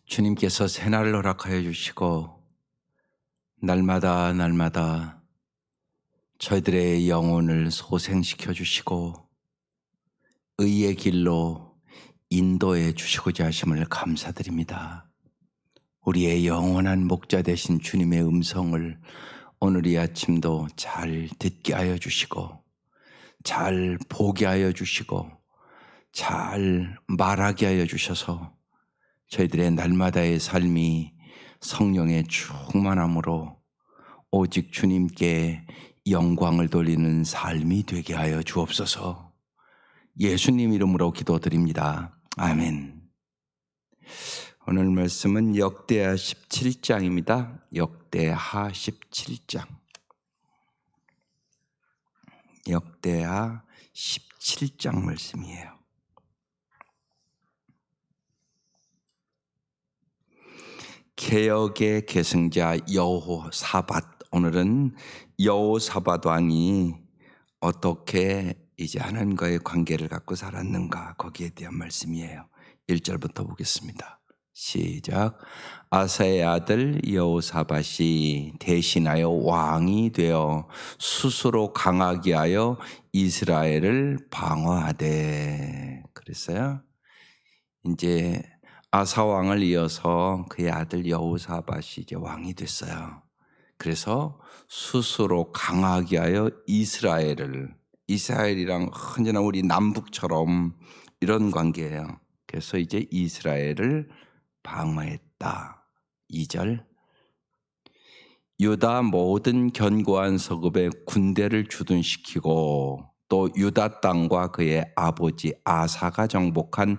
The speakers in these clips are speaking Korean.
주님께서 새날을 허락하여 주시고 날마다 날마다 저희들의 영혼을 소생시켜 주시고 의의 길로 인도해 주시고자 하심을 감사드립니다. 우리의 영원한 목자 되신 주님의 음성을 오늘 이 아침도 잘 듣게 하여 주시고 잘 보게 하여 주시고 잘 말하게 하여 주셔서 저희들의 날마다의 삶이 성령의 충만함으로 오직 주님께 영광을 돌리는 삶이 되게 하여 주옵소서. 예수님 이름으로 기도드립니다. 아멘. 오늘 말씀은 역대하 17장입니다. 역대하 17장. 역대하 17장 말씀이에요. 개역의 계승자 여호사밧. 오늘은 여호사밧 왕이 어떻게 이제 하나님과의 관계를 갖고 살았는가, 거기에 대한 말씀이에요. 1절부터 보겠습니다. 시작. 아사의 아들 여호사밧이 대신하여 왕이 되어 스스로 강하게 하여 이스라엘을 방어하되. 그랬어요. 이제 아사 왕을 이어서 그의 아들 여호사밧이 이제 왕이 됐어요. 그래서 스스로 강하게 하여 이스라엘이랑 언제나 우리 남북처럼 이런 관계예요. 그래서 이제 이스라엘을 방어했다. 2절. 유다 모든 견고한 성읍에 군대를 주둔시키고 또 유다 땅과 그의 아버지 아사가 정복한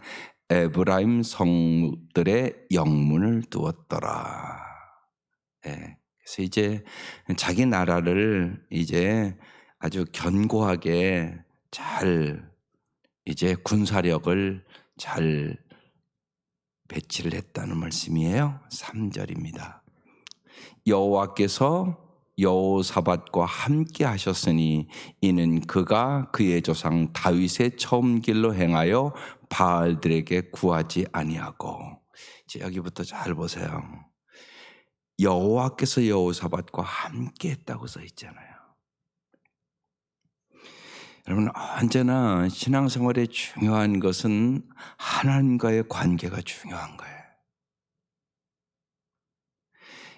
에브라임 성들의 영문을 두었더라. 네. 그래서 이제 자기 나라를 이제 아주 견고하게 잘 이제 군사력을 잘 배치를 했다는 말씀이에요. 3절입니다. 여호와께서 여호사밧과 함께 하셨으니 이는 그가 그의 조상 다윗의 처음 길로 행하여 바알들에게 구하지 아니하고. 이제 여기부터 잘 보세요. 여호와께서 여호사밧과 함께 했다고 써 있잖아요. 여러분, 언제나 신앙생활에 중요한 것은 하나님과의 관계가 중요한 거예요.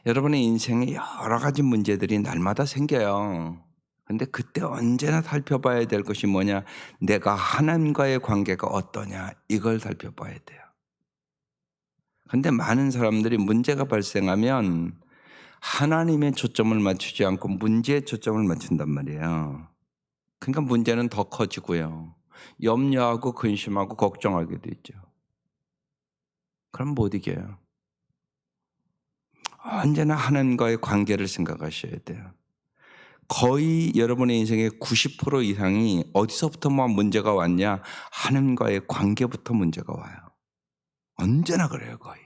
여러분의 인생에 여러 가지 문제들이 날마다 생겨요. 근데 그때 언제나 살펴봐야 될 것이 뭐냐? 내가 하나님과의 관계가 어떠냐? 이걸 살펴봐야 돼요. 근데 많은 사람들이 문제가 발생하면 하나님의 초점을 맞추지 않고 문제에 초점을 맞춘단 말이에요. 그러니까 문제는 더 커지고요. 염려하고 근심하고 걱정하게 되죠. 그럼 못 이겨요. 언제나 하나님과의 관계를 생각하셔야 돼요. 거의 여러분의 인생의 90% 이상이 어디서부터만 문제가 왔냐? 하나님과의 관계부터 문제가 와요. 언제나 그래요, 거의.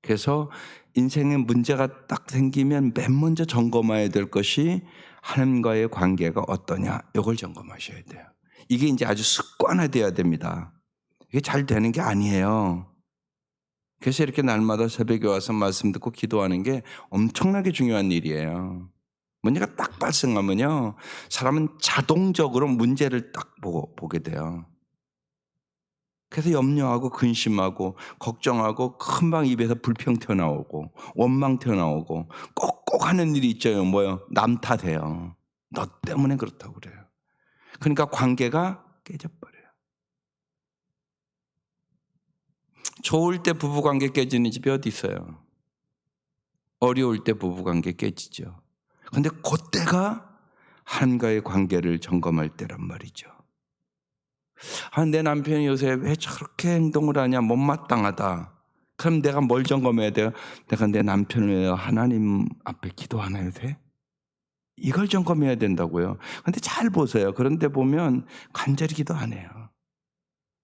그래서 인생에 문제가 딱 생기면 맨 먼저 점검해야 될 것이 하나님과의 관계가 어떠냐? 이걸 점검하셔야 돼요. 이게 이제 아주 습관화되어야 됩니다. 이게 잘 되는 게 아니에요. 그래서 이렇게 날마다 새벽에 와서 말씀 듣고 기도하는 게 엄청나게 중요한 일이에요. 문제가 딱 발생하면요, 사람은 자동적으로 문제를 딱 보게 돼요. 그래서 염려하고 근심하고 걱정하고 금방 입에서 불평 튀어나오고 원망 튀어나오고 꼭꼭 하는 일이 있죠. 뭐요? 남 탓해요. 너 때문에 그렇다고 그래요. 그러니까 관계가 깨져버려요. 좋을 때 부부관계 깨지는 집이 어디 있어요? 어려울 때 부부관계 깨지죠. 그런데 그때가 하나님과의 관계를 점검할 때란 말이죠. 내 남편이 요새 왜 저렇게 행동을 하냐, 못마땅하다. 그럼 내가 뭘 점검해야 돼요? 내가 내 남편을 위해 하나님 앞에 기도하나요 돼? 이걸 점검해야 된다고요. 그런데 잘 보세요. 그런데 보면 간절히 기도 안 해요.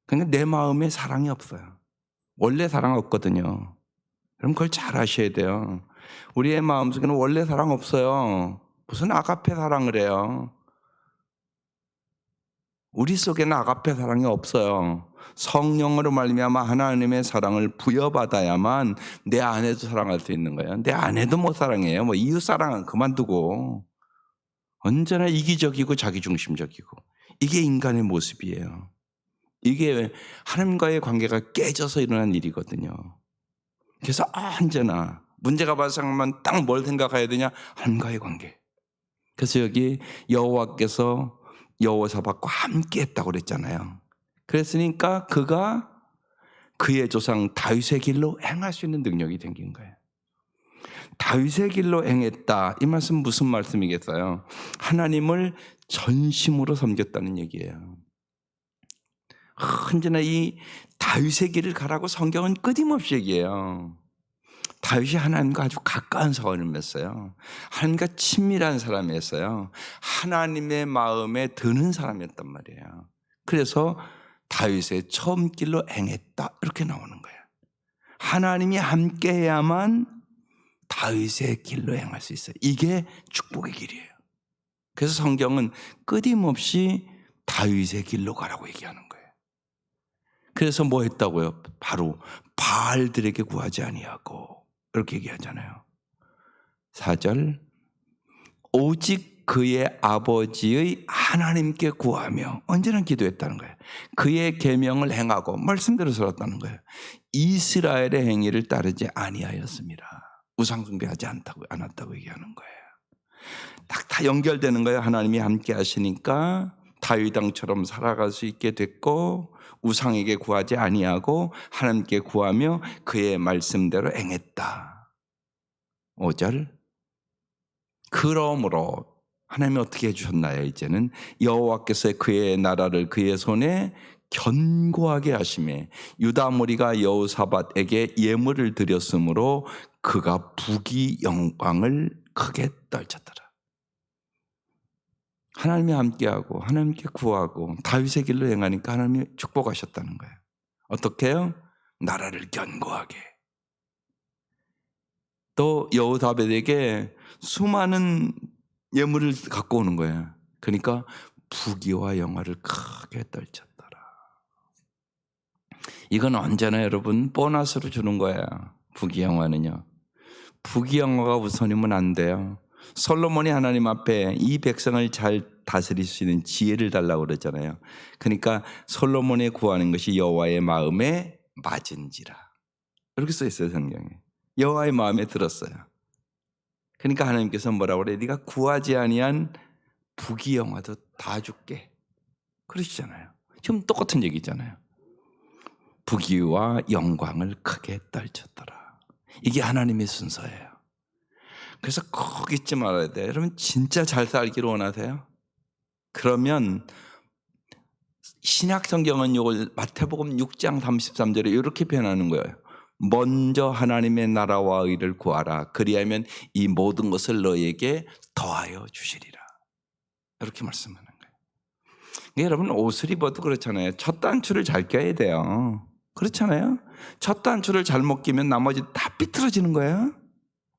그러니까 내 마음에 사랑이 없어요. 원래 사랑 없거든요. 그럼 그걸 잘 아셔야 돼요. 우리의 마음속에는 원래 사랑 없어요. 무슨 아가페 사랑을 해요. 우리 속에는 아가페 사랑이 없어요. 성령으로 말미암아 하나님의 사랑을 부여받아야만 내 아내도 사랑할 수 있는 거예요. 내 아내도 못 사랑해요. 뭐 이웃 사랑은 그만두고 언제나 이기적이고 자기중심적이고 이게 인간의 모습이에요. 이게 하나님과의 관계가 깨져서 일어난 일이거든요. 그래서 언제나 문제가 발생하면 딱 뭘 생각해야 되냐? 하나님과의 관계. 그래서 여기 여호와께서 여호사밧과 함께 했다고 그랬잖아요. 그랬으니까 그가 그의 조상 다윗의 길로 행할 수 있는 능력이 생긴 거예요. 다윗의 길로 행했다. 이 말씀 무슨 말씀이겠어요? 하나님을 전심으로 섬겼다는 얘기예요. 언제나 이 다윗의 길을 가라고 성경은 끊임없이 얘기해요. 다윗이 하나님과 아주 가까운 사원을 맺었어요. 하나님과 친밀한 사람이었어요. 하나님의 마음에 드는 사람이었단 말이에요. 그래서 다윗의 처음 길로 행했다 이렇게 나오는 거예요. 하나님이 함께해야만 다윗의 길로 행할 수 있어요. 이게 축복의 길이에요. 그래서 성경은 끊임없이 다윗의 길로 가라고 얘기하는 거예요. 그래서 뭐 했다고요? 바로 바알들에게 구하지 아니하고 이렇게 얘기하잖아요. 4절 오직 그의 아버지의 하나님께 구하며 언제나 기도했다는 거예요. 그의 계명을 행하고 말씀대로 살았다는 거예요. 이스라엘의 행위를 따르지 아니하였습니다. 우상숭배하지 않았다고 얘기하는 거예요. 딱 다 연결되는 거예요. 하나님이 함께 하시니까 다윗 왕처럼 살아갈 수 있게 됐고 우상에게 구하지 아니하고 하나님께 구하며 그의 말씀대로 행했다. 5절 그러므로 하나님이 어떻게 해주셨나요? 이제는 여호와께서 그의 나라를 그의 손에 견고하게 하시매 유다 무리가 여호사밧에게 예물을 드렸으므로 그가 부귀 영광을 크게 떨쳤더라. 하나님이 함께하고 하나님께 구하고 다윗의 길로 행하니까 하나님이 축복하셨다는 거예요. 어떻게 해요? 나라를 견고하게. 또 여호사밧에게 수많은 예물을 갖고 오는 거예요. 그러니까 부귀와 영화를 크게 떨쳤더라. 이건 언제나 여러분 보너스로 주는 거예요. 부귀 영화는요. 부귀 영화가 우선이면 안 돼요. 솔로몬이 하나님 앞에 이 백성을 잘 다스릴 수 있는 지혜를 달라고 그러잖아요. 그러니까 솔로몬이 구하는 것이 여호와의 마음에 맞은지라. 이렇게 써 있어요, 성경에. 여호와의 마음에 들었어요. 그러니까 하나님께서 뭐라고 그래요? 네가 구하지 아니한 부귀 영화도 다 줄게. 그러시잖아요. 지금 똑같은 얘기잖아요. 부귀와 영광을 크게 떨쳤더라. 이게 하나님의 순서예요. 그래서 꼭 잊지 말아야 돼요. 여러분 진짜 잘 살기를 원하세요? 그러면 신약 성경은 이걸 마태복음 6장 33절에 이렇게 표현하는 거예요. 먼저 하나님의 나라와 의를 구하라. 그리하면 이 모든 것을 너에게 더하여 주시리라. 이렇게 말씀하는 거예요. 여러분 옷을 입어도 그렇잖아요. 첫 단추를 잘 껴야 돼요. 그렇잖아요. 첫 단추를 잘못 끼면 나머지 다 삐뚤어지는 거예요.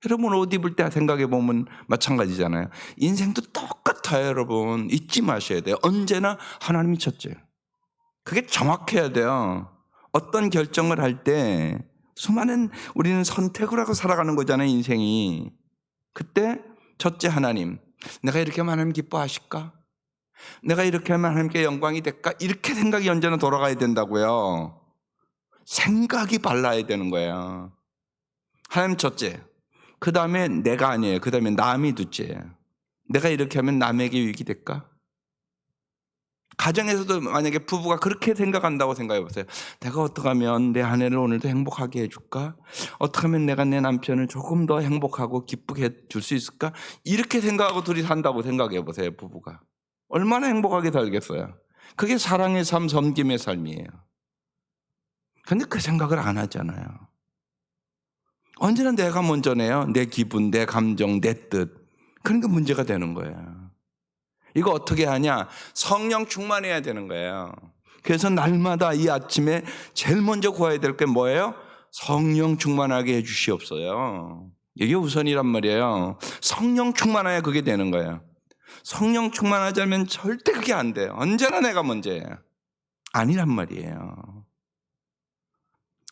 여러분 옷 입을 때 생각해 보면 마찬가지잖아요. 인생도 똑같아요. 여러분 잊지 마셔야 돼요. 언제나 하나님이 첫째. 그게 정확해야 돼요. 어떤 결정을 할 때 수많은 우리는 선택을 하고 살아가는 거잖아요. 인생이. 그때 첫째 하나님. 내가 이렇게 하면 하나님 기뻐하실까? 내가 이렇게 하면 하나님께 영광이 될까? 이렇게 생각이 언제나 돌아가야 된다고요. 생각이 발라야 되는 거예요. 하나님 첫째. 그 다음에 내가 아니에요. 그 다음에 남이 둘째. 내가 이렇게 하면 남에게 유익이 될까? 가정에서도 만약에 부부가 그렇게 생각한다고 생각해 보세요. 내가 어떻게 하면 내 아내를 오늘도 행복하게 해줄까? 어떻게 하면 내가 내 남편을 조금 더 행복하고 기쁘게 해줄 수 있을까? 이렇게 생각하고 둘이 산다고 생각해 보세요. 부부가. 얼마나 행복하게 살겠어요. 그게 사랑의 삶, 섬김의 삶이에요. 그런데 그 생각을 안 하잖아요. 언제나 내가 먼저네요. 내 기분, 내 감정, 내 뜻. 그러니까 문제가 되는 거예요. 이거 어떻게 하냐? 성령 충만해야 되는 거예요. 그래서 날마다 이 아침에 제일 먼저 구해야 될 게 뭐예요? 성령 충만하게 해 주시옵소요. 이게 우선이란 말이에요. 성령 충만해야 그게 되는 거예요. 성령 충만하지 않으면 절대 그게 안 돼요. 언제나 내가 먼저예요. 아니란 말이에요.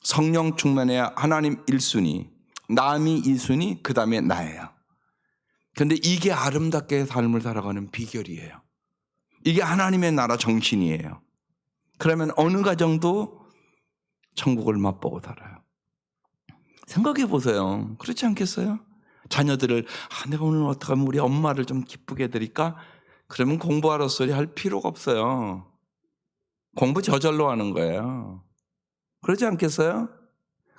성령 충만해야 하나님 1순위, 남이 2순위, 그 다음에 나예요. 그런데 이게 아름답게 삶을 살아가는 비결이에요. 이게 하나님의 나라 정신이에요. 그러면 어느 가정도 천국을 맛보고 살아요. 생각해 보세요. 그렇지 않겠어요? 자녀들을 내가 오늘 어떻게 하면 우리 엄마를 좀 기쁘게 해드릴까? 그러면 공부하러 소리 할 필요가 없어요. 공부 저절로 하는 거예요. 그러지 않겠어요?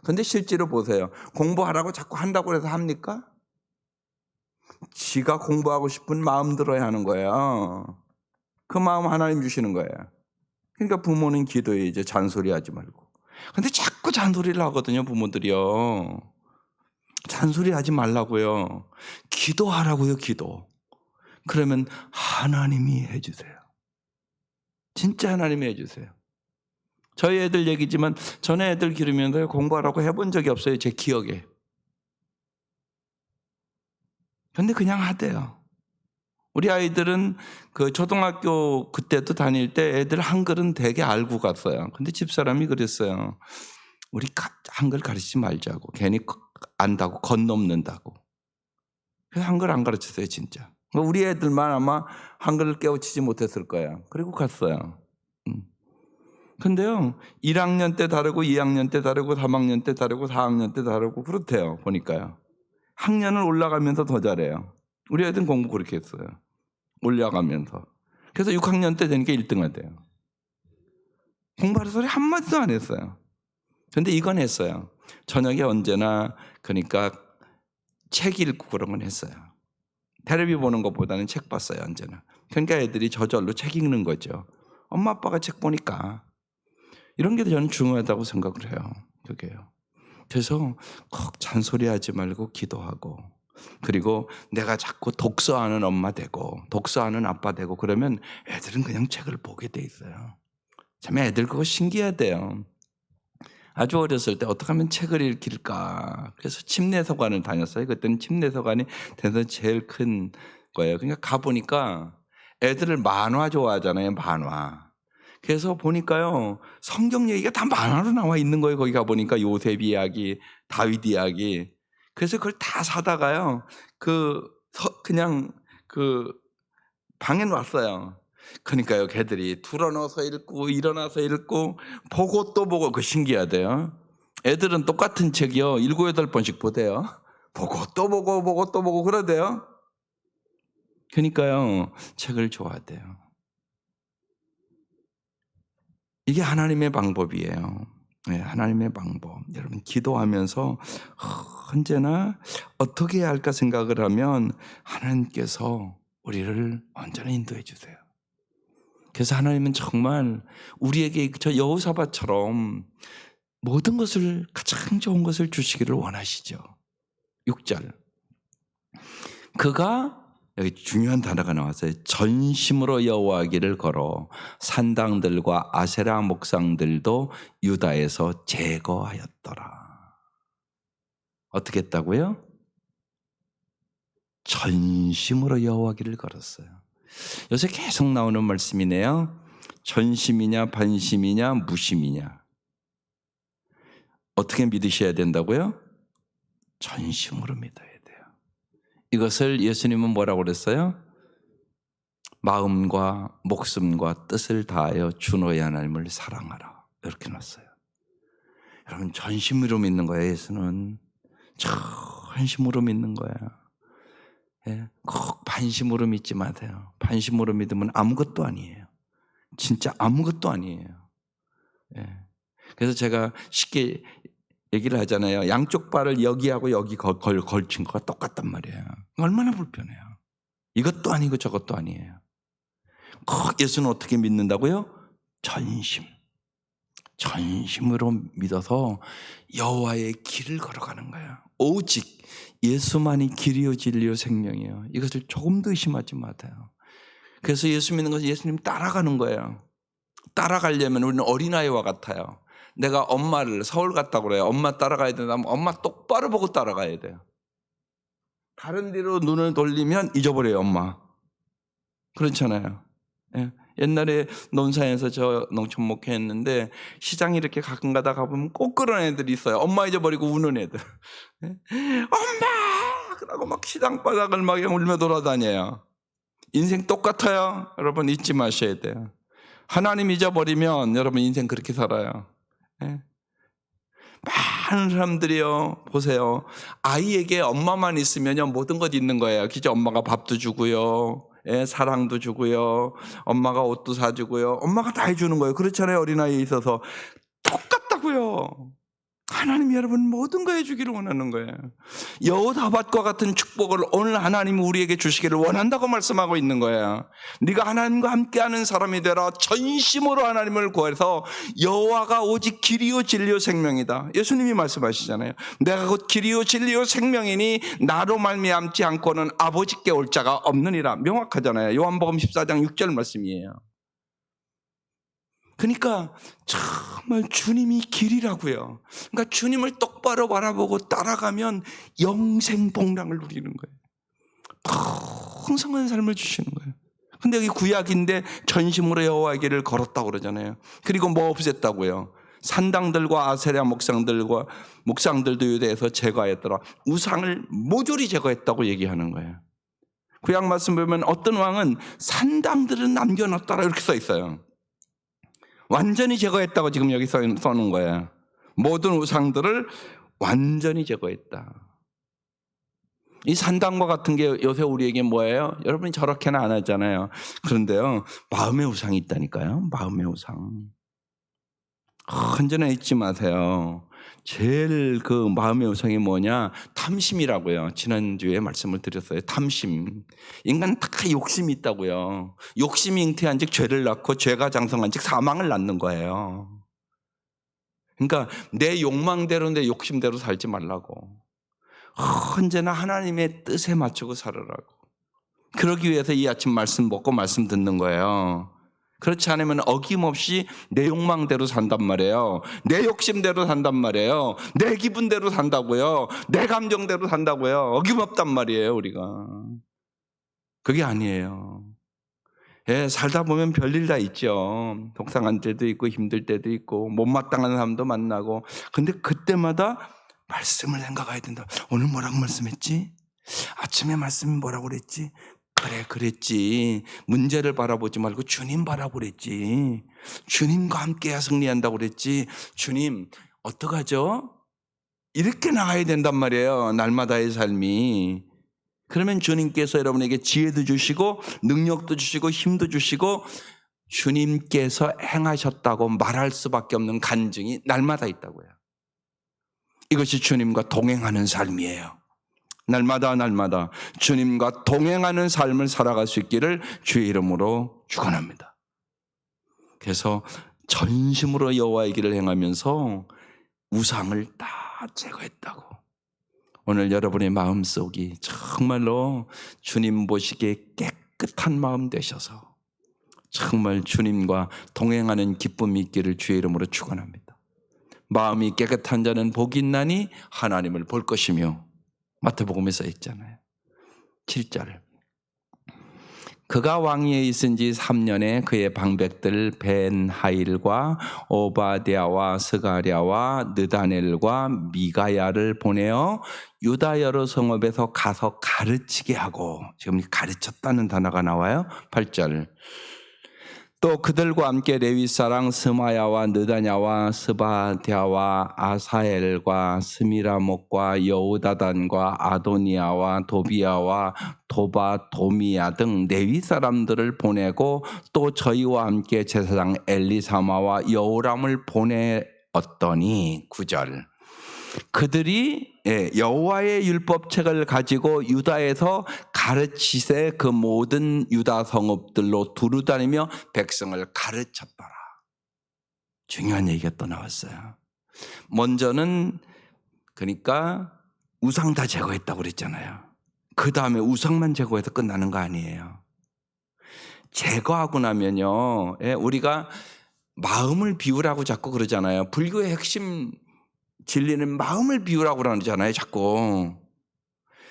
근데 실제로 보세요. 공부하라고 자꾸 한다고 해서 합니까? 지가 공부하고 싶은 마음 들어야 하는 거예요. 그 마음 하나님 주시는 거예요. 그러니까 부모는 기도해 이제 잔소리하지 말고. 근데 자꾸 잔소리를 하거든요, 부모들이요. 잔소리하지 말라고요. 기도하라고요, 기도. 그러면 하나님이 해주세요. 진짜 하나님이 해주세요. 저희 애들 얘기지만 전에 애들 기르면서 공부하라고 해본 적이 없어요, 제 기억에. 근데 그냥 하대요. 우리 아이들은 그 초등학교 그때도 다닐 때 애들 한글은 되게 알고 갔어요. 근데 집사람이 그랬어요. 우리 한글 가르치지 말자고. 괜히 안다고 건넘는다고. 그래서 한글 안 가르쳤어요, 진짜. 우리 애들만 아마 한글을 깨우치지 못했을 거예요. 그리고 갔어요. 근데요, 1학년 때 다르고 2학년 때 다르고 3학년 때 다르고 4학년 때 다르고 그렇대요, 보니까요. 학년을 올라가면서 더 잘해요. 우리 애들은 공부 그렇게 했어요. 올라가면서. 그래서 6학년 때 되니까 1등 하대요. 공부하는 소리 한마디도 안 했어요. 근데 이건 했어요. 저녁에 언제나 그러니까 책 읽고 그런 건 했어요. 텔레비 보는 것보다는 책 봤어요, 언제나. 그러니까 애들이 저절로 책 읽는 거죠. 엄마 아빠가 책 보니까. 이런 게 저는 중요하다고 생각을 해요. 그게요. 그래서 꼭 잔소리하지 말고 기도하고, 그리고 내가 자꾸 독서하는 엄마 되고 독서하는 아빠 되고 그러면 애들은 그냥 책을 보게 돼 있어요. 참 애들 그거 신기하대요. 아주 어렸을 때 어떻게 하면 책을 읽힐까. 그래서 침례서관을 다녔어요. 그때는 침례서관이 대선 제일 큰 거예요. 그러니까 가보니까 애들을 만화 좋아하잖아요. 만화. 그래서 보니까요, 성경 얘기가 다 만화로 나와 있는 거예요. 거기 가보니까 요셉 이야기, 다윗 이야기. 그래서 그걸 다 사다가요, 그냥 방에 놨어요. 그러니까요, 걔들이 둘러넣어서 읽고, 일어나서 읽고, 보고 또 보고, 그 신기하대요. 애들은 똑같은 책이요, 7, 8번씩 보대요. 보고 또 보고, 보고 또 보고, 그러대요. 그러니까요, 책을 좋아하대요. 이게 하나님의 방법이에요. 네, 하나님의 방법. 여러분 기도하면서 언제나 어떻게 해야 할까 생각을 하면 하나님께서 우리를 언제나 인도해 주세요. 그래서 하나님은 정말 우리에게 저 여호사밧처럼 모든 것을 가장 좋은 것을 주시기를 원하시죠. 6절. 그가 여기 중요한 단어가 나왔어요. 전심으로 여호와기를 걸어 산당들과 아세라 목상들도 유다에서 제거하였더라. 어떻게 했다고요? 전심으로 여호와기를 걸었어요. 요새 계속 나오는 말씀이네요. 전심이냐 반심이냐 무심이냐. 어떻게 믿으셔야 된다고요? 전심으로 믿어야 돼요. 이것을 예수님은 뭐라고 그랬어요? 마음과 목숨과 뜻을 다하여 주 너의 하나님을 사랑하라. 이렇게 놨어요. 여러분 전심으로 믿는 거예요. 예수는 전심으로 믿는 거예요. 예, 꼭 반심으로 믿지 마세요. 반심으로 믿으면 아무것도 아니에요. 진짜 아무것도 아니에요. 예. 그래서 제가 쉽게 얘기를 하잖아요. 양쪽 발을 여기하고 여기 걸친 거가 똑같단 말이에요. 얼마나 불편해요. 이것도 아니고 저것도 아니에요. 꼭 예수는 어떻게 믿는다고요? 전심으로 믿어서 여호와의 길을 걸어가는 거예요. 오직 예수만이 길이요 진리요 생명이에요. 이것을 조금도 의심하지 마세요. 그래서 예수 믿는 것은 예수님 따라가는 거예요. 따라가려면 우리는 어린아이와 같아요. 내가 엄마를 서울 갔다고 그래요. 엄마 따라가야 된다면 엄마 똑바로 보고 따라가야 돼요. 다른 데로 눈을 돌리면 잊어버려요, 엄마. 그렇잖아요. 예. 옛날에 논산에서 저 농촌 목회했는데 시장에 이렇게 가끔 가다 가보면 꼭 그런 애들이 있어요. 엄마 잊어버리고 우는 애들. 예? 엄마! 그러고 막 시장 바닥을 막 울며 돌아다녀요. 인생 똑같아요. 여러분 잊지 마셔야 돼요. 하나님 잊어버리면 여러분 인생 그렇게 살아요. 예? 많은 사람들이요, 보세요. 아이에게 엄마만 있으면요, 모든 것 있는 거예요. 그죠? 엄마가 밥도 주고요, 예, 사랑도 주고요, 엄마가 옷도 사주고요, 엄마가 다 해주는 거예요. 그렇잖아요, 어린아이에 있어서. 똑같다고요. 하나님이 여러분 모든 거 해주기를 원하는 거예요. 여호사밧과 같은 축복을 오늘 하나님이 우리에게 주시기를 원한다고 말씀하고 있는 거예요. 네가 하나님과 함께하는 사람이 되라. 전심으로 하나님을 구해서 여호와가 오직 길이요 진리요 생명이다. 예수님이 말씀하시잖아요. 내가 곧 길이요 진리요 생명이니 나로 말미암지 않고는 아버지께 올 자가 없느니라. 명확하잖아요. 요한복음 14장 6절 말씀이에요. 그러니까 정말 주님이 길이라고요. 그러니까 주님을 똑바로 바라보고 따라가면 영생복락을 누리는 거예요. 풍성한 삶을 주시는 거예요. 근데 여기 구약인데 전심으로 여호와의 길을 걸었다고 그러잖아요. 그리고 뭐 없앴다고요? 산당들과 아세라 목상들도 유대에서 제거했더라. 우상을 모조리 제거했다고 얘기하는 거예요. 구약 말씀 보면 어떤 왕은 산당들은 남겨놨더라 이렇게 써 있어요. 완전히 제거했다고 지금 여기 써놓은 거예요. 모든 우상들을 완전히 제거했다. 이 산당과 같은 게 요새 우리에게 뭐예요? 여러분이 저렇게는 안 하잖아요. 그런데요, 마음의 우상이 있다니까요. 마음의 우상. 언제나 잊지 마세요. 제일 그 마음의 우상이 뭐냐? 탐심이라고요. 지난주에 말씀을 드렸어요. 탐심. 인간은 다 욕심이 있다고요. 욕심이 잉태한 즉 죄를 낳고 죄가 장성한 즉 사망을 낳는 거예요. 그러니까 내 욕망대로 내 욕심대로 살지 말라고. 언제나 하나님의 뜻에 맞추고 살으라고. 그러기 위해서 이 아침 말씀 먹고 말씀 듣는 거예요. 그렇지 않으면 어김없이 내 욕망대로 산단 말이에요. 내 욕심대로 산단 말이에요. 내 기분대로 산다고요. 내 감정대로 산다고요. 어김없단 말이에요, 우리가. 그게 아니에요. 예, 살다 보면 별일 다 있죠. 속상한 때도 있고 힘들 때도 있고 못마땅한 사람도 만나고. 근데 그때마다 말씀을 생각해야 된다. 오늘 뭐라고 말씀했지? 아침에 말씀이 뭐라고 그랬지? 그래, 그랬지. 문제를 바라보지 말고 주님 바라보랬지. 주님과 함께야 승리한다고 그랬지. 주님, 어떡하죠? 이렇게 나가야 된단 말이에요. 날마다의 삶이. 그러면 주님께서 여러분에게 지혜도 주시고 능력도 주시고 힘도 주시고 주님께서 행하셨다고 말할 수밖에 없는 간증이 날마다 있다고요. 이것이 주님과 동행하는 삶이에요. 날마다 주님과 동행하는 삶을 살아갈 수 있기를 주의 이름으로 축원합니다. 그래서 전심으로 여호와의 길을 행하면서 우상을 다 제거했다고. 오늘 여러분의 마음속이 정말로 주님 보시기에 깨끗한 마음 되셔서 정말 주님과 동행하는 기쁨이 있기를 주의 이름으로 축원합니다. 마음이 깨끗한 자는 복이 있나니 하나님을 볼 것이며 마태복음에 써 있잖아요. 7절. 그가 왕위에 있은 지 3년에 그의 방백들 벤하일과 오바댜와 스가랴와 느다넬과 미가야를 보내어 유다 여러 성읍에서 가서 가르치게 하고, 지금 가르쳤다는 단어가 나와요. 8절. 또 그들과 함께 레위 사람 스마야와 느다냐와 스바랴와 아사엘과 스미라목과 여우다단과 아도니아와 도비야와 도바도미야 등 레위 사람들을 보내고 또 저희와 함께 제사장 엘리사마와 여호람을 보내었더니 9절. 그들이 여호와의 율법책을 가지고 유다에서 가르치세 그 모든 유다 성읍들로 두루다니며 백성을 가르쳤더라. 중요한 얘기가 또 나왔어요. 먼저는 그러니까 우상 다 제거했다고 그랬잖아요. 그 다음에 우상만 제거해서 끝나는 거 아니에요. 제거하고 나면요, 우리가 마음을 비우라고 자꾸 그러잖아요. 불교의 핵심 진리는 마음을 비우라고 그러잖아요, 자꾸.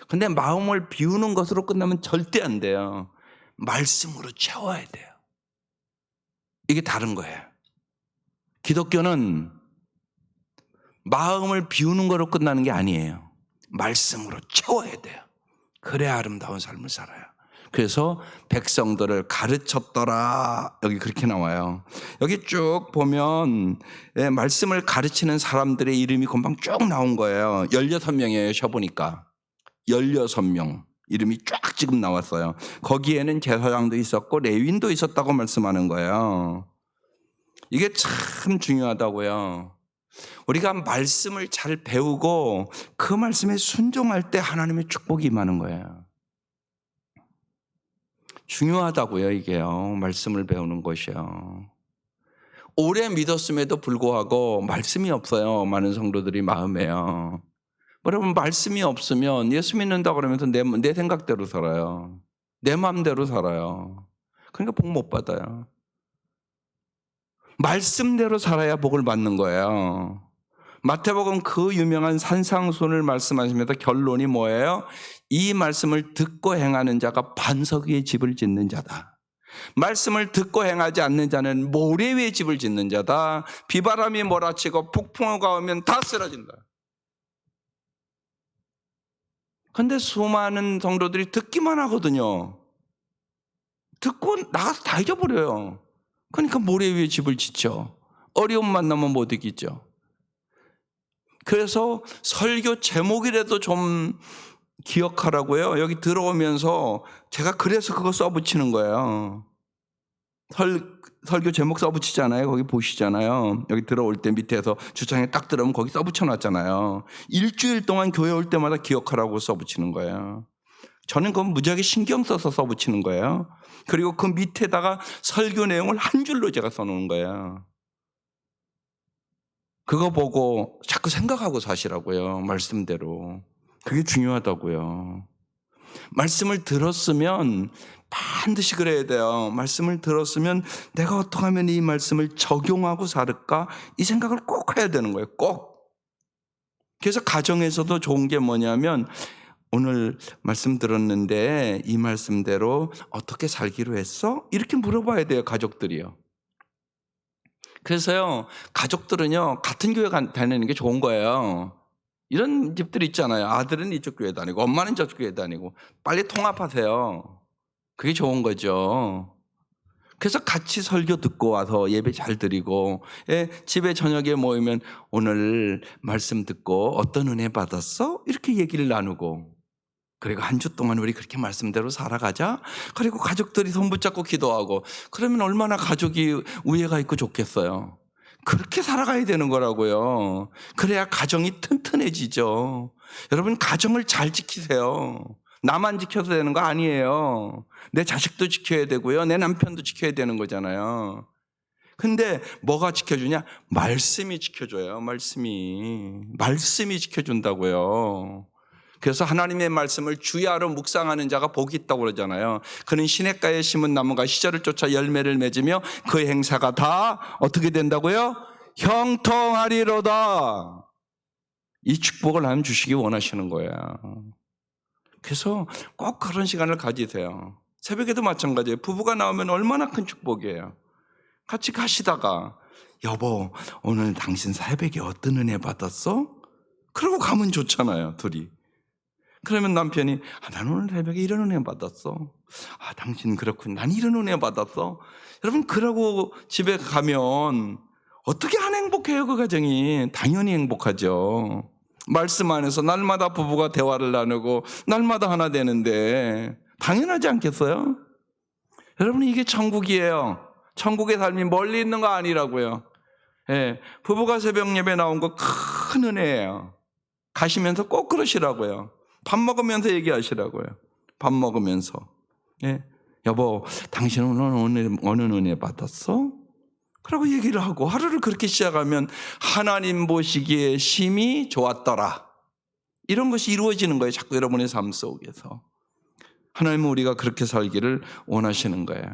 근데 마음을 비우는 것으로 끝나면 절대 안 돼요. 말씀으로 채워야 돼요. 이게 다른 거예요. 기독교는 마음을 비우는 거로 끝나는 게 아니에요. 말씀으로 채워야 돼요. 그래야 아름다운 삶을 살아요. 그래서 백성들을 가르쳤더라. 여기 그렇게 나와요. 여기 쭉 보면 말씀을 가르치는 사람들의 이름이 금방 쭉 나온 거예요. 16명이에요. 쉬어보니까 16명 이름이 쫙 지금 나왔어요. 거기에는 제사장도 있었고 레위인도 있었다고 말씀하는 거예요. 이게 참 중요하다고요. 우리가 말씀을 잘 배우고 그 말씀에 순종할 때 하나님의 축복이 임하는 거예요. 중요하다고요, 이게요. 말씀을 배우는 것이요. 오래 믿었음에도 불구하고 말씀이 없어요. 많은 성도들이 마음에요. 여러분, 말씀이 없으면 예수 믿는다 그러면서 내 생각대로 살아요. 내 마음대로 살아요. 그러니까 복 못 받아요. 말씀대로 살아야 복을 받는 거예요. 마태복음 그 유명한 산상수훈을 말씀하시면서 결론이 뭐예요? 이 말씀을 듣고 행하는 자가 반석 위에 집을 짓는 자다. 말씀을 듣고 행하지 않는 자는 모래 위에 집을 짓는 자다. 비바람이 몰아치고 폭풍우가 오면 다 쓰러진다. 그런데 수많은 성도들이 듣기만 하거든요. 듣고 나가서 다 잊어버려요. 그러니까 모래 위에 집을 짓죠. 어려움 만나면 못 이기죠. 그래서 설교 제목이라도 좀 기억하라고요. 여기 들어오면서 제가 그래서 그거 써붙이는 거예요. 설교 제목 써붙이잖아요. 거기 보시잖아요. 여기 들어올 때 밑에서 주창에 딱 들어오면 거기 써붙여놨잖아요. 일주일 동안 교회 올 때마다 기억하라고 써붙이는 거예요. 저는 그건 무지하게 신경 써서 써붙이는 거예요. 그리고 그 밑에다가 설교 내용을 한 줄로 제가 써놓은 거예요. 그거 보고 자꾸 생각하고 사시라고요. 말씀대로. 그게 중요하다고요. 말씀을 들었으면 반드시 그래야 돼요. 말씀을 들었으면 내가 어떻게 하면 이 말씀을 적용하고 살을까? 이 생각을 꼭 해야 되는 거예요. 꼭. 그래서 가정에서도 좋은 게 뭐냐면 오늘 말씀 들었는데 이 말씀대로 어떻게 살기로 했어? 이렇게 물어봐야 돼요. 가족들이요. 그래서요, 가족들은요, 같은 교회 다니는 게 좋은 거예요. 이런 집들 있잖아요. 아들은 이쪽 교회 다니고, 엄마는 저쪽 교회 다니고, 빨리 통합하세요. 그게 좋은 거죠. 그래서 같이 설교 듣고 와서 예배 잘 드리고, 집에 저녁에 모이면 오늘 말씀 듣고 어떤 은혜 받았어? 이렇게 얘기를 나누고, 그리고 한 주 동안 우리 그렇게 말씀대로 살아가자. 그리고 가족들이 손 붙잡고 기도하고 그러면 얼마나 가족이 우애가 있고 좋겠어요. 그렇게 살아가야 되는 거라고요. 그래야 가정이 튼튼해지죠. 여러분 가정을 잘 지키세요. 나만 지켜도 되는 거 아니에요. 내 자식도 지켜야 되고요. 내 남편도 지켜야 되는 거잖아요. 근데 뭐가 지켜주냐? 말씀이 지켜줘요. 말씀이 지켜준다고요. 그래서 하나님의 말씀을 주야로 묵상하는 자가 복이 있다고 그러잖아요. 그는 시냇가에 심은 나무가 시절을 쫓아 열매를 맺으며 그 행사가 다 어떻게 된다고요? 형통하리로다. 이 축복을 하나님 주시기 원하시는 거예요. 그래서 꼭 그런 시간을 가지세요. 새벽에도 마찬가지예요. 부부가 나오면 얼마나 큰 축복이에요. 같이 가시다가 여보 오늘 당신 새벽에 어떤 은혜 받았어? 그러고 가면 좋잖아요. 둘이. 그러면 남편이 나는 오늘 새벽에 이런 은혜 받았어. 당신 그렇군. 난 이런 은혜 받았어. 여러분 그러고 집에 가면 어떻게 안 행복해요? 그 가정이. 당연히 행복하죠. 말씀 안에서 날마다 부부가 대화를 나누고 날마다 하나 되는데 당연하지 않겠어요? 여러분 이게 천국이에요. 천국의 삶이 멀리 있는 거 아니라고요. 부부가 새벽 예배 나온 거 큰 은혜예요. 가시면서 꼭 그러시라고요. 밥 먹으면서 얘기하시라고요. 밥 먹으면서. 여보, 당신은 오늘 어느 은혜 받았어? 그러고 얘기를 하고 하루를 그렇게 시작하면 하나님 보시기에 심히 좋았더라. 이런 것이 이루어지는 거예요. 자꾸 여러분의 삶 속에서. 하나님은 우리가 그렇게 살기를 원하시는 거예요.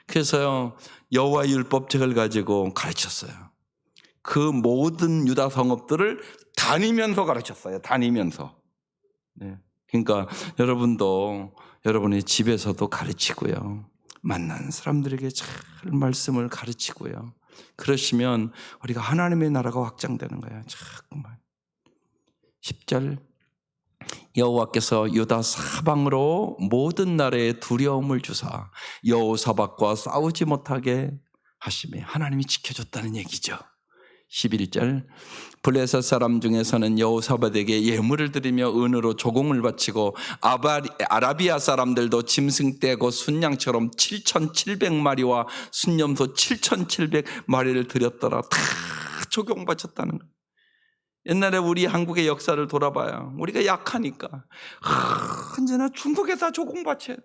그래서요, 여호와 율법책을 가지고 가르쳤어요. 그 모든 유다 성읍들을 다니면서 가르쳤어요. 다니면서. 그러니까 여러분도 여러분의 집에서도 가르치고요. 만나는 사람들에게 잘 말씀을 가르치고요. 그러시면 우리가 하나님의 나라가 확장되는 거예요. 자꾸만. 10절 여호와께서 유다 사방으로 모든 나라에 두려움을 주사 여호사밧과 싸우지 못하게 하시며 하나님이 지켜줬다는 얘기죠. 11절 블레셋 사람 중에서는 여호사밧에게 예물을 드리며 은으로 조공을 바치고 아라비아 사람들도 짐승 떼고 순양처럼 7,700마리와 순염소 7,700마리를 드렸더라. 다 조공 바쳤다는 거예요. 옛날에 우리 한국의 역사를 돌아봐요. 우리가 약하니까 언제나 중국에다 조공 바쳐야 돼.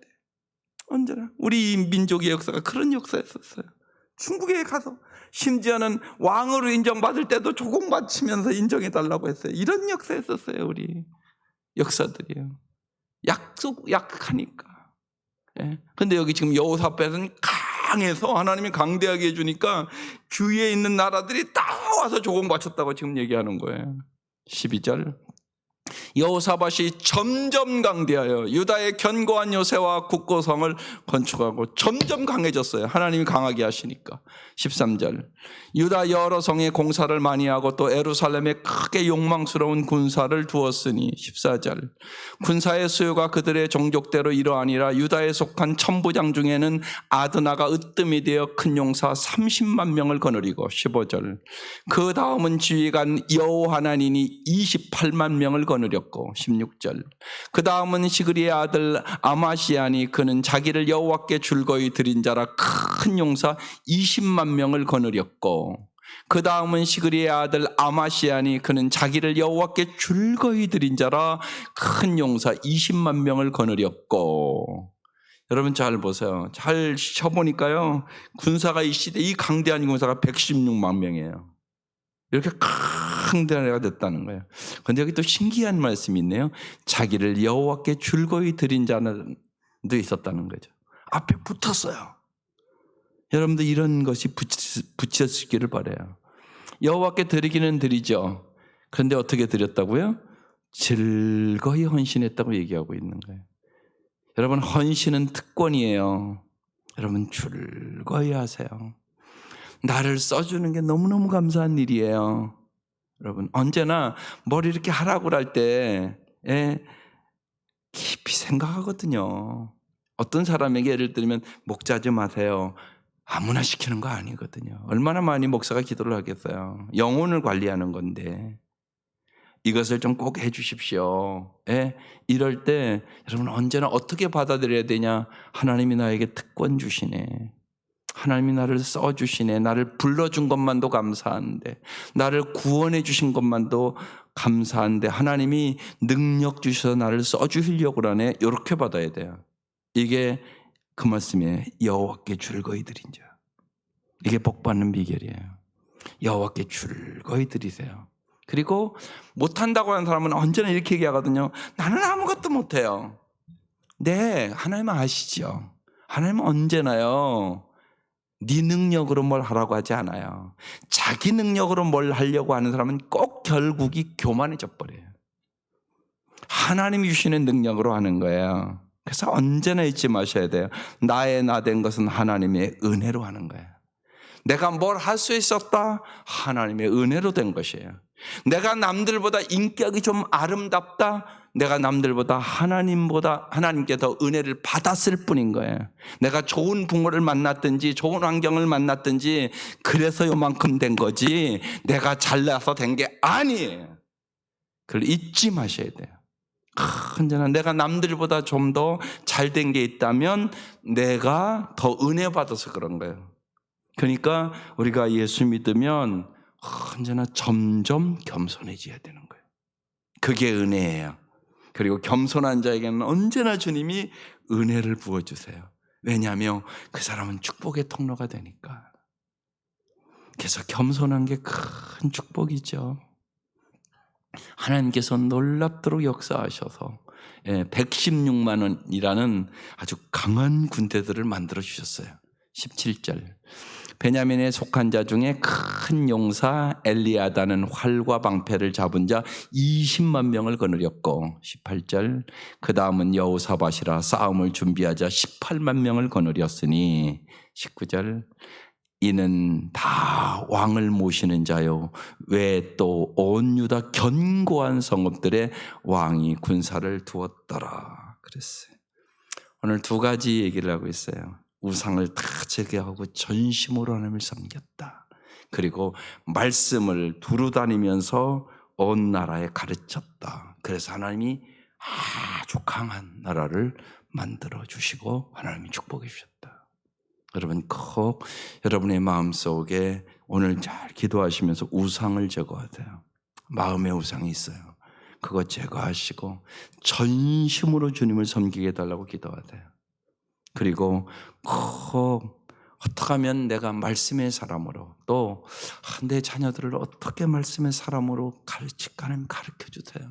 언제나 우리 민족의 역사가 그런 역사였었어요. 중국에 가서 심지어는 왕으로 인정받을 때도 조공 바치면서 인정해달라고 했어요. 이런 역사였었어요. 우리 역사들이요. 약하니까. 근데 여기 지금 여호사밧은 강해서 하나님이 강대하게 해주니까 주위에 있는 나라들이 다 와서 조공 바쳤다고 지금 얘기하는 거예요. 12절 여호사밧이 점점 강대하여 유다의 견고한 요새와 굳고성을 건축하고 점점 강해졌어요. 하나님이 강하게 하시니까. 13절 유다 여러 성에 공사를 많이 하고 또 예루살렘에 크게 욕망스러운 군사를 두었으니. 14절 군사의 수요가 그들의 종족대로 이러하니라. 유다에 속한 천부장 중에는 아드나가 으뜸이 되어 큰 용사 30만 명을 거느리고. 15절 그 다음은 지휘관 여호하나닌이 28만 명을 거느렸고. 16절 그 다음은 시그리의 아들 아마시아니 그는 자기를 여호와께 줄거이 드린 자라 큰 용사 20만 명을 거느렸고. 그 다음은 시그리의 아들 아마시아니 그는 자기를 여호와께 줄거이 드린 자라 큰 용사 20만 명을 거느렸고. 여러분 잘 보세요. 잘 쳐보니까요, 군사가 이 시대 이 강대한 군사가 116만 명이에요. 이렇게 강대하게 됐다는 거예요. 그런데 여기 또 신기한 말씀이 있네요. 자기를 여호와께 줄거이 드린 자도 있었다는 거죠. 앞에 붙었어요. 여러분들 이런 것이 붙였기를 바라요. 여호와께 드리기는 드리죠. 그런데 어떻게 드렸다고요? 즐거이 헌신했다고 얘기하고 있는 거예요. 여러분 헌신은 특권이에요. 여러분 즐거이 하세요. 나를 써주는 게 너무너무 감사한 일이에요. 여러분 언제나 뭘 이렇게 하라고 할 때 깊이 생각하거든요. 어떤 사람에게 예를 들면 목자 좀 하세요. 아무나 시키는 거 아니거든요. 얼마나 많이 목사가 기도를 하겠어요. 영혼을 관리하는 건데 이것을 좀 꼭 해 주십시오. 이럴 때 여러분 언제나 어떻게 받아들여야 되냐. 하나님이 나에게 특권 주시네. 하나님이 나를 써주시네. 나를 불러준 것만도 감사한데, 나를 구원해 주신 것만도 감사한데 하나님이 능력 주셔서 나를 써주시려고 그러네. 이렇게 받아야 돼요. 이게 그 말씀에 여호와께 줄거이 드린 자. 이게 복받는 비결이에요. 여호와께 줄거이 드리세요. 그리고 못한다고 하는 사람은 언제나 이렇게 얘기하거든요. 나는 아무것도 못해요. 네, 하나님은 아시죠. 하나님은 언제나요 네 능력으로 뭘 하라고 하지 않아요. 자기 능력으로 뭘 하려고 하는 사람은 꼭 결국이 교만해져 버려요. 하나님이 주시는 능력으로 하는 거예요. 그래서 언제나 잊지 마셔야 돼요. 나의 나 된 것은 하나님의 은혜로 하는 거예요. 내가 뭘 할 수 있었다? 하나님의 은혜로 된 것이에요. 내가 남들보다 인격이 좀 아름답다? 내가 남들보다 하나님께 더 은혜를 받았을 뿐인 거예요. 내가 좋은 부모를 만났든지 좋은 환경을 만났든지 그래서 요만큼 된 거지 내가 잘나서 된 게 아니에요. 그걸 잊지 마셔야 돼요. 언제나 내가 남들보다 좀 더 잘된 게 있다면 내가 더 은혜 받아서 그런 거예요. 그러니까 우리가 예수 믿으면 언제나 점점 겸손해져야 되는 거예요. 그게 은혜예요. 그리고 겸손한 자에게는 언제나 주님이 은혜를 부어주세요. 왜냐하면 그 사람은 축복의 통로가 되니까. 그래서 겸손한 게 큰 축복이죠. 하나님께서 놀랍도록 역사하셔서 116만 원이라는 아주 강한 군대들을 만들어 주셨어요. 17절 베냐민에 속한 자 중에 큰 용사 엘리아다는 활과 방패를 잡은 자 20만 명을 거느렸고 18절 그 다음은 여호사밧이라 싸움을 준비하자 18만 명을 거느렸으니 19절 이는 다 왕을 모시는 자요 왜 또 온 유다 견고한 성읍들의 왕이 군사를 두었더라 그랬어요. 오늘 두 가지 얘기를 하고 있어요. 우상을 다 제거하고 전심으로 하나님을 섬겼다. 그리고 말씀을 두루다니면서 온 나라에 가르쳤다. 그래서 하나님이 아주 강한 나라를 만들어 주시고 하나님이 축복해 주셨다. 여러분 꼭 여러분의 마음속에 오늘 잘 기도하시면서 우상을 제거하세요. 마음의 우상이 있어요. 그거 제거하시고 전심으로 주님을 섬기게 해달라고 기도하세요. 그리고 꼭 어떻게 하면 내가 말씀의 사람으로 또 내 자녀들을 어떻게 말씀의 사람으로 가르칠까 하나님 가르쳐 주세요.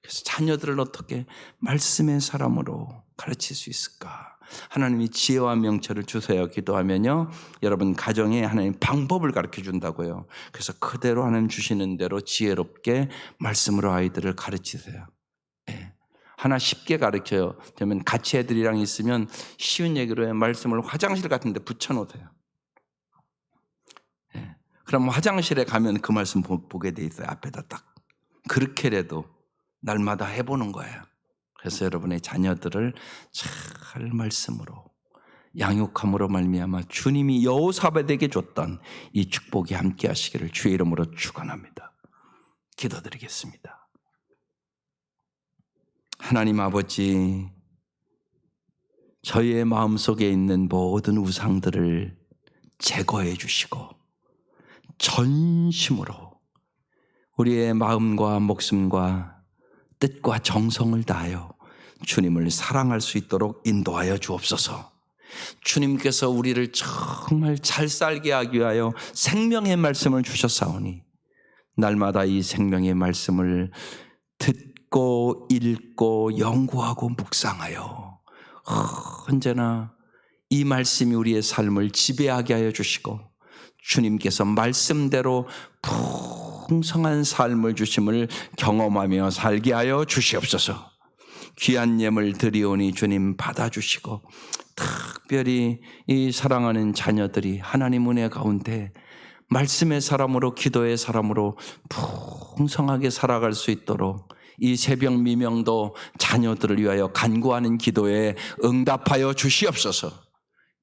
그래서 자녀들을 어떻게 말씀의 사람으로 가르칠 수 있을까? 하나님이 지혜와 명철을 주세요. 기도하면요. 여러분 가정에 하나님 방법을 가르쳐 준다고요. 그래서 그대로 하나님 주시는 대로 지혜롭게 말씀으로 아이들을 가르치세요. 네. 하나 쉽게 가르쳐요. 되면 같이 애들이랑 있으면 쉬운 얘기로 해 말씀을 화장실 같은 데 붙여놓으세요. 네. 그럼 화장실에 가면 그 말씀 보게 돼 있어요. 앞에다 딱. 그렇게라도 날마다 해보는 거예요. 그래서 여러분의 자녀들을 잘 말씀으로 양육함으로 말미암아 주님이 여호사밧에게 줬던 이 축복이 함께 하시기를 주의 이름으로 축원합니다. 기도드리겠습니다. 하나님 아버지, 저희의 마음속에 있는 모든 우상들을 제거해 주시고 전심으로 우리의 마음과 목숨과 뜻과 정성을 다하여 주님을 사랑할 수 있도록 인도하여 주옵소서. 주님께서 우리를 정말 잘 살게 하기 위하여 생명의 말씀을 주셨사오니 날마다 이 생명의 말씀을 듣고 읽고 연구하고 묵상하여 언제나 이 말씀이 우리의 삶을 지배하게 하여 주시고 주님께서 말씀대로 풍성한 삶을 주심을 경험하며 살게 하여 주시옵소서. 귀한 예물 드리오니 주님 받아주시고 특별히 이 사랑하는 자녀들이 하나님 은혜 가운데 말씀의 사람으로 기도의 사람으로 풍성하게 살아갈 수 있도록 이 새벽 미명도 자녀들을 위하여 간구하는 기도에 응답하여 주시옵소서.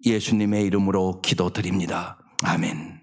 예수님의 이름으로 기도드립니다. 아멘.